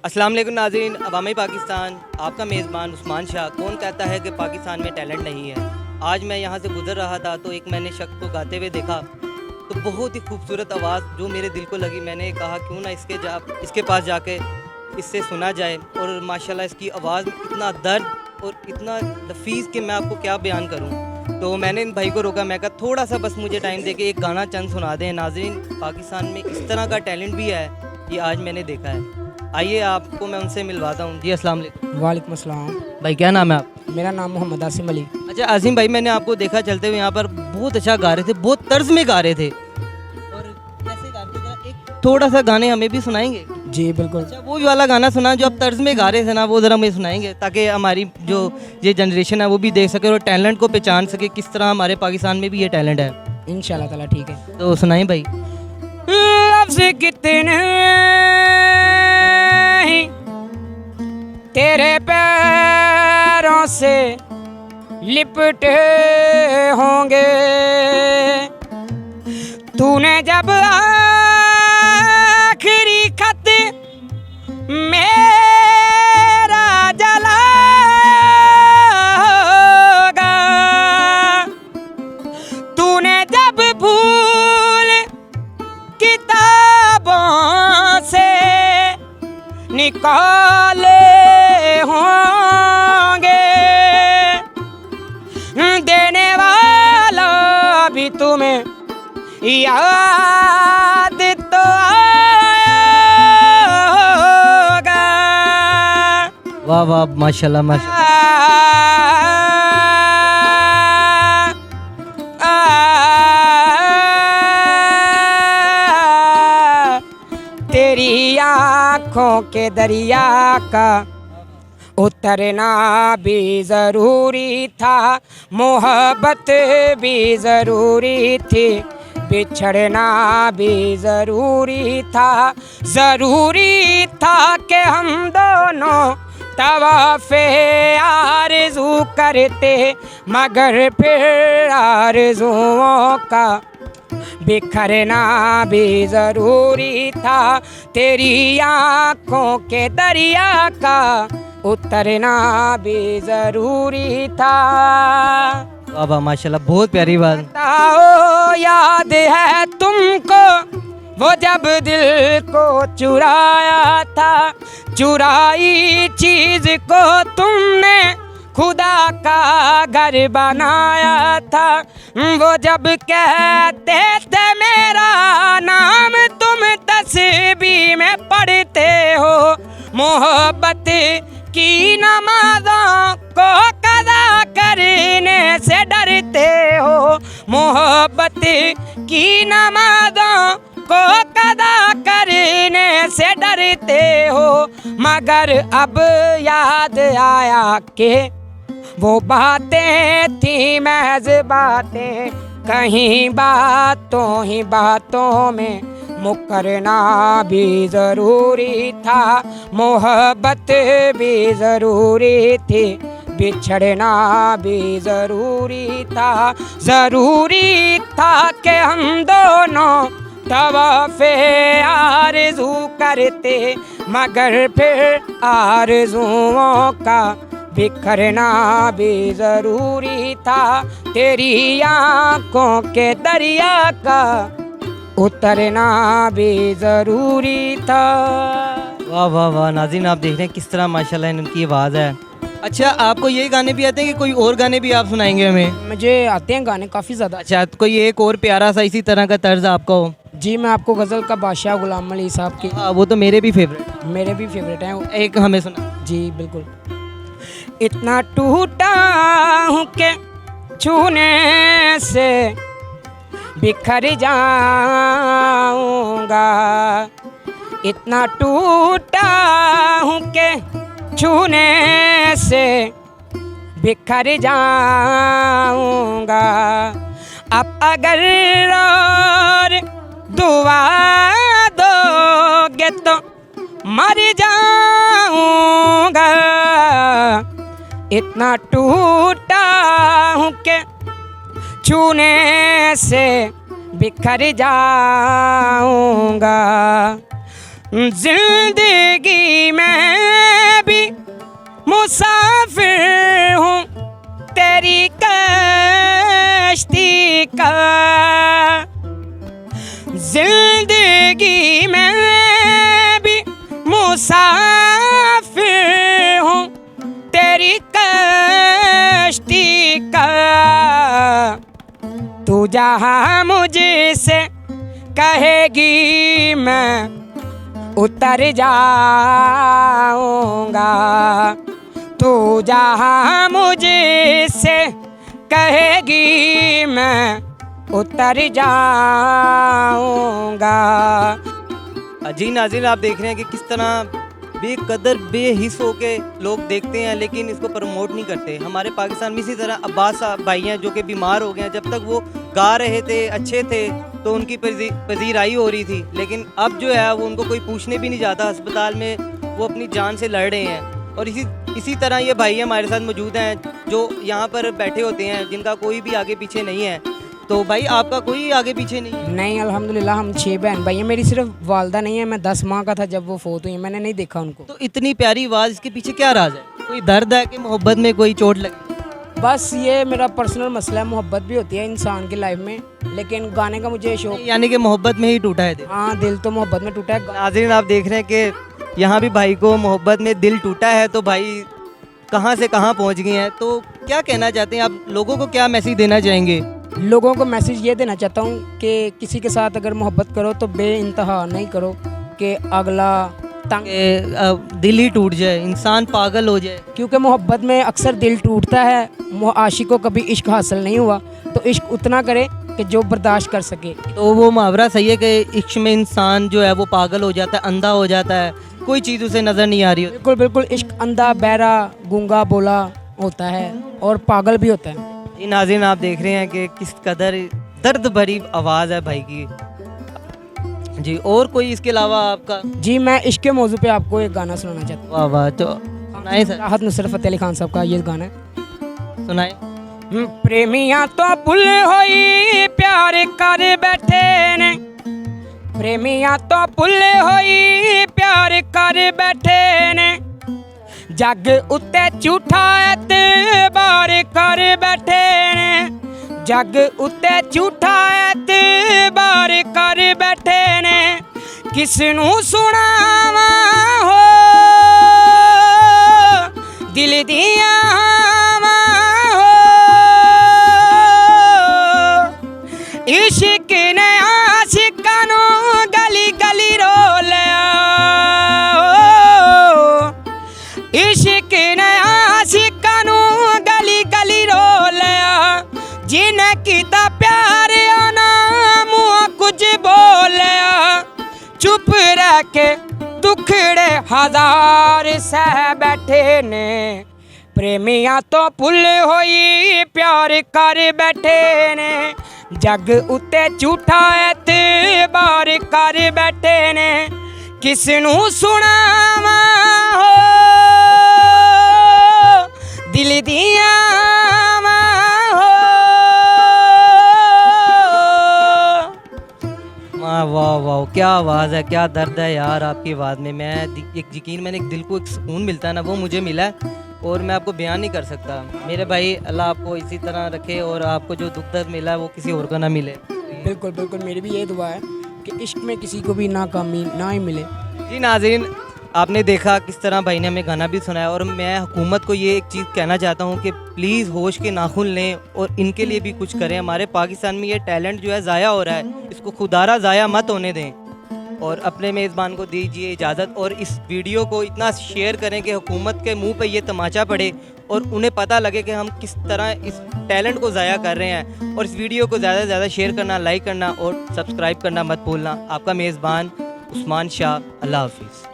अस्सलाम वालेकुम नाज़रीन, अवामी पाकिस्तान, आपका मेज़बान उस्मान शाह। कौन कहता है कि पाकिस्तान में टैलेंट नहीं है। आज मैं यहाँ से गुज़र रहा था तो एक मैंने शख्स को गाते हुए देखा, तो बहुत ही खूबसूरत आवाज़ जो मेरे दिल को लगी। मैंने कहा क्यों ना इसके पास जाके इससे सुना जाए। और माशाल्लाह इसकी आवाज़ में इतना दर्द और इतना लफीज़ कि मैं आपको क्या बयान करूँ। तो मैंने इन भाई को रोका, मैं कहा थोड़ा सा बस मुझे टाइम दे के एक गाना चंद सुना दें। नाज़रीन, पाकिस्तान में इस तरह का टैलेंट भी है, ये आज मैंने देखा है। आइए आपको मैं उनसे मिलवाता हूँ। जी अस्सलाम वालेकुम। वालेकुम अस्सलाम। भाई क्या नाम है आप? मेरा नाम मोहम्मद आसिम अली। अच्छा आसिम भाई, मैंने आपको देखा चलते हुए यहाँ पर, बहुत अच्छा गा रहे थे, बहुत तर्ज में गा रहे थे। और कैसे गा रहे थे, जरा एक थोड़ा सा गाने हमें भी सुनाएंगे? जी बिल्कुल। अच्छा, वो वाला गाना सुना जो आप तर्ज में गा रहे थे ना, वो ज़रा मुझे सुनाएंगे ताकि हमारी जो ये जनरेशन है वो भी देख सके और टैलेंट को पहचान सके, किस तरह हमारे पाकिस्तान में भी ये टैलेंट है। इंशाल्लाह ताला ठीक है। तो सुनाएं भाई। लफ्ज़ कितने ही तेरे पैरों से लिपटे होंगे, तूने जब आखिरी खत मेरा जलागा, तूने जब भूल किताबों से निकाले होंगे, देने वाला भी तुम्हें याद तो आएगा। वाह वाह, माशाल्लाह माशाल्लाह। तेरी आँखों के दरिया का उतरना भी ज़रूरी था, मोहब्बत भी ज़रूरी थी, बिछड़ना भी ज़रूरी था कि हम दोनों तवाफ़े आरज़ू करते, मगर फिर आरज़ुओं का बिखरना भी ज़रूरी था, तेरी आँखों के दरिया का उतरना भी ज़रूरी था। वाह वाह माशाल्लाह, बहुत प्यारी बात। बताओ याद है तुमको वो जब दिल को चुराया था, चुराई चीज़ को तुमने खुदा का घर बनाया था, वो जब कहते थे मेरा नाम तुम तस्बीह में पढ़ते हो, मोहब्बत की नमाज़ों को कज़ा करने से डरते हो, मोहब्बत की नमाज़ों को कज़ा करने से डरते हो, मगर अब याद आया कि वो बातें थी महज़ बातें, कहीं बातों ही बातों में मुकरना भी ज़रूरी था, मोहब्बत भी ज़रूरी थी, बिछड़ना भी ज़रूरी था कि हम दोनों तवाफ़े आरज़ू करते, मगर फिर आरज़ुओं का बिखरना भी ज़रूरी था, तेरी आँखों के दरिया का उतरना भी ज़रूरी था। वाह वाह वाह नाज़रीन, आप देख रहे हैं किस तरह माशाल्लाह इनकी आवाज़ है। अच्छा, आपको ये गाने भी आते हैं कि कोई और गाने भी आप सुनाएंगे हमें? मुझे आते हैं गाने काफ़ी ज़्यादा। अच्छा, तो कोई एक और प्यारा सा इसी तरह का तर्ज आपका हो? जी, मैं आपको गज़ल का बादशाह गुलाम अली साहब की, हाँ, वो तो मेरे भी फेवरेट, मेरे भी फेवरेट हैं। एक हमें सुना। जी बिल्कुल। इतना टूटा हूँ के छूने से बिखर जाऊंगा, इतना टूटा हूँ के छूने से बिखर जाऊंगा, अब अगर और दुआ दोगे तो मर जाऊंगा, इतना टूटा हूँ के छूने से बिखर जाऊंगा, जिंदगी में भी मुसाफिर हूँ तेरी कश्ती का। जिंदगी में भी मुसाफिर हूँ तेरी कश्ती का। तू जहाँ मुझसे कहेगी मैं उतर जाऊंगा। तू जहाँ मुझसे कहेगी मैं उतर जाऊंगा। जी नाज़रीन, आप देख रहे हैं कि किस तरह बेकदर बेहिस होके लोग देखते हैं लेकिन इसको प्रमोट नहीं करते। हमारे पाकिस्तान में इसी तरह अब्बास साहब भाई हैं जो कि बीमार हो गए हैं। जब तक वो गा रहे थे, अच्छे थे, तो उनकी पजीराई हो रही थी, लेकिन अब जो है वो उनको कोई पूछने भी नहीं जाता। अस्पताल में वो अपनी जान से लड़ रहे हैं। और इसी तरह ये भाई हमारे साथ मौजूद हैं जो यहाँ पर बैठे होते हैं, जिनका कोई भी आगे पीछे नहीं है। तो भाई आपका कोई आगे पीछे नहीं है? नहीं, अल्हम्दुलिल्लाह हम 6 बहन भाई हैं। मेरी सिर्फ वालदा नहीं है। मैं 10 माह का था जब वो फोत हुई, मैंने नहीं देखा उनको। तो इतनी प्यारी आवाज़, इसके पीछे क्या राज है? कोई दर्द है कि मोहब्बत में कोई चोट लगी? बस ये मेरा पर्सनल मसला है। मोहब्बत भी होती है इंसान की लाइफ में, लेकिन गाने का मुझे शौक। यानी कि मोहब्बत में ही टूटा है दिल? हाँ, दिल तो मोहब्बत में टूटा है। नाज़रीन, आप देख रहे हैं कि यहाँ भी भाई को मोहब्बत में दिल टूटा है। तो भाई कहाँ से कहाँ पहुँच गए हैं। तो क्या कहना चाहते हैं आप? लोगों को क्या मैसेज देना चाहेंगे? लोगों को मैसेज ये देना चाहता हूँ कि किसी के साथ अगर मोहब्बत करो तो बेइंतहा नहीं करो कि अगला तंग, दिल ही टूट जाए, इंसान पागल हो जाए। क्योंकि मोहब्बत में अक्सर दिल टूटता है। आशिक को कभी इश्क हासिल नहीं हुआ तो इश्क उतना करे कि जो बर्दाश्त कर सके। तो वो मुहावरा सही है कि इश्क में इंसान जो है वो पागल हो जाता है, अंधा हो जाता है, कोई चीज़ उसे नज़र नहीं आ रही होती। बिल्कुल बिल्कुल, इश्क अंधा, बहरा, गूंगा, बोला होता है और पागल भी होता है। जी नाज़रीन, आप देख रहे हैं कि किस कदर दर्द भरी आवाज़ है भाई की। जी, और कोई इसके अलावा आपका? जी, मैं इश्क के मौजू पे आपको एक गाना सुनाना चाहता हूँ। वाह वाह, तो सुनाए सर। राहत नुसरत फतेह अली खान साहब का ये गाना है। सुनाए। प्रेमिया तो पुल होई प्यार कर बैठे ने। प्रेमिया तो पुल होई प्यार कर बैठे ने। जग उत्ते झूठा एतबार कर बैठे ने। जग उत्ते झूठा एतबार कर बैठे ने। किसनू सुनावा हो दिल दिया इश्क ने आशिकां नू गली गली रोलिया। इश्क ने आशिकां नू गली गली रोलिया। जिन्हें कीता प्यार आना मुँह कुछ बोलिया। चुप रह के दुखड़े हजार सह बैठे ने। प्रेमिया तो पुल होई प्यार कर बैठे ने। जग उत्ते झूठा एतबार कर बैठे ने। किसनू सुनावा हो दिल दिया हो। वाह वाह वाह, क्या आवाज़ है, क्या दर्द है यार आपकी आवाज़ में। मैं मैंने एक दिल को एक सुकून मिलता है ना, वो मुझे मिला है और मैं आपको बयान नहीं कर सकता। मेरे भाई, अल्लाह आपको इसी तरह रखे और आपको जो दुख दर्द मिला है वो किसी और को ना मिले। बिल्कुल बिल्कुल, मेरी भी ये दुआ है कि इश्क में किसी को भी नाकामी ना ही मिले। जी नाज़रीन, आपने देखा किस तरह भाई ने हमें गाना भी सुनाया। और मैं हुकूमत को ये एक चीज़ कहना चाहता हूँ कि प्लीज़ होश के नाखून लें और इनके लिए भी कुछ करें। हमारे पाकिस्तान में ये टैलेंट जो है ज़ाया हो रहा है, इसको खुदारा ज़ाया मत होने दें। और अपने मेज़बान को दीजिए इजाज़त और इस वीडियो को इतना शेयर करें कि हुकूमत के मुंह पे ये तमाचा पड़े और उन्हें पता लगे कि हम किस तरह इस टैलेंट को ज़ाया कर रहे हैं। और इस वीडियो को ज़्यादा से ज़्यादा शेयर करना, लाइक करना और सब्सक्राइब करना मत भूलना। आपका मेज़बान उस्मान शाह। अल्लाह हाफिज़।